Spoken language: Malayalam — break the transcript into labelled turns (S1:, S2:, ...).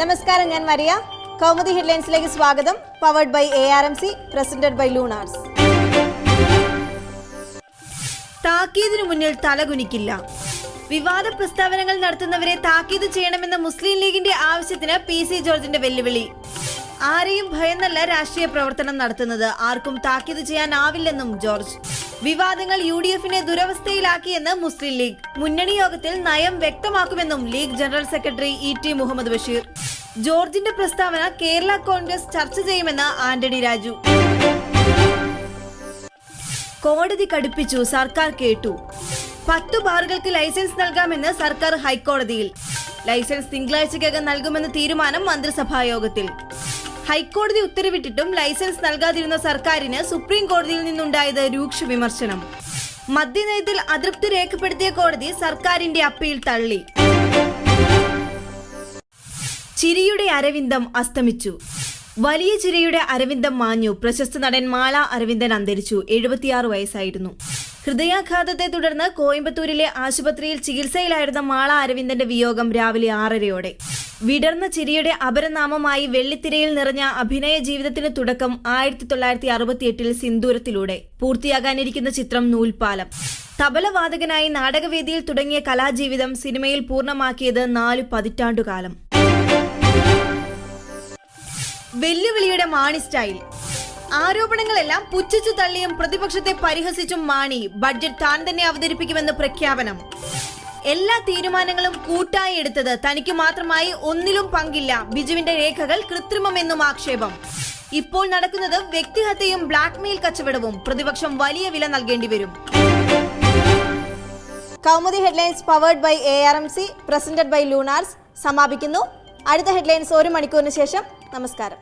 S1: നമസ്കാരം, ഞാൻ മരിയ. കൗമുദി ഹെഡ്ലൈൻസിലേക്ക് സ്വാഗതം. Powered by ARMC, presented by Lunars. താക്കീതിനു മുന്നിൽ തലകുനിക്കില്ല. വിവാദ പ്രസ്താവനകൾ നടത്തുന്നവരെ താക്കീത് ചെയ്യണമെന്ന മുസ്ലിം ലീഗിന്റെ ആവശ്യത്തിന് PC ജോർജിന്റെ വെല്ലുവിളി. ആരെയും ഭയന്നല്ല രാഷ്ട്രീയ പ്രവർത്തനം നടത്തുന്നത്, ആർക്കും താക്കീത് ചെയ്യാനാവില്ലെന്നും ജോർജ്. വിവാദങ്ങൾ UDF-നെ ദുരവസ്ഥയിലാക്കിയെന്ന് മുസ്ലിം ലീഗ്. മുന്നണി യോഗത്തിൽ നയം വ്യക്തമാക്കുമെന്നും league general secretary ET Muhammad Basheer. ജോർജിന്റെ പ്രസ്താവന കേരള കോൺഗ്രസ് ചർച്ച ചെയ്യുമെന്ന് ആന്റണി രാജു. കോടതി കടുപ്പിച്ചു, സർക്കാർ കേട്ടു. 10 ബാറുകൾക്ക് ലൈസൻസ് നൽകാമെന്ന് സർക്കാർ ഹൈക്കോടതിയിൽ. ലൈസൻസ് തിങ്കളാഴ്ചയ്ക്കകം നൽകുമെന്ന തീരുമാനം മന്ത്രിസഭാ യോഗത്തിൽ. ഹൈക്കോടതി ഉത്തരവിട്ടിട്ടും ലൈസൻസ് നൽകാതിരുന്ന സർക്കാരിന് സുപ്രീം കോടതിയിൽ നിന്നുണ്ടായത് രൂക്ഷ വിമർശനം. മദ്യനയത്തിൽ അതൃപ്തി രേഖപ്പെടുത്തിയ കോടതി സർക്കാരിന്റെ അപ്പീൽ തള്ളി. ചിരിയുടെ അരവിന്ദം അസ്തമിച്ചു. വലിയ ചിരിയുടെ അരവിന്ദം മാഞ്ഞു. പ്രശസ്ത നടൻ മാള അരവിന്ദൻ അന്തരിച്ചു. 76 വയസ്സായിരുന്നു. ഹൃദയാഘാതത്തെ തുടർന്ന് കോയമ്പത്തൂരിലെ ആശുപത്രിയിൽ ചികിത്സയിലായിരുന്ന മാള അരവിന്ദന്റെ വിയോഗം രാവിലെ 6:30-ഓടെ. വിടർന്ന ചിരിയുടെ അപരനാമമായി വെള്ളിത്തിരയിൽ നിറഞ്ഞ അഭിനയ ജീവിതത്തിന് തുടക്കം 1968-ൽ സിന്ദൂരത്തിലൂടെ. പൂർത്തിയാകാനിരിക്കുന്ന ചിത്രം നൂൽപ്പാലം. തബലവാദകനായി നാടകവേദിയിൽ തുടങ്ങിയ കലാജീവിതം സിനിമയിൽ പൂർണ്ണമാക്കിയത് 4 പതിറ്റാണ്ടുകാലം. വെല്ലുവിളിയുടെ മാണി സ്റ്റൈൽ. ആരോപണങ്ങളെല്ലാം പുച്ഛിച്ചു തള്ളിയും പ്രതിപക്ഷത്തെ പരിഹസിച്ചും മാണി ബഡ്ജറ്റ് താൻ തന്നെ അവതരിപ്പിക്കുമെന്ന് പ്രഖ്യാപനം. എല്ലാ തീരുമാനങ്ങളും കൂട്ടായി എടുത്തത് തനിക്ക് മാത്രമായി ഒന്നിലും പങ്കില്ല. ബിജുവിന്റെ രേഖകൾ കൃത്രിമമെന്നും ആക്ഷേപം. ഇപ്പോൾ നടക്കുന്നത് വ്യക്തിഹത്യയും ബ്ലാക്ക്മെയിൽ കച്ചവടവും. പ്രതിപക്ഷം വലിയ വില നൽകേണ്ടി വരും. Kaumudi headlines powered by ARMC, presented by Lunars സമാപിക്കുന്നു. അടുത്ത ഹെഡ്ലൈൻസ് 1 മണിക്കൂറിന് ശേഷം. നമസ്കാരം.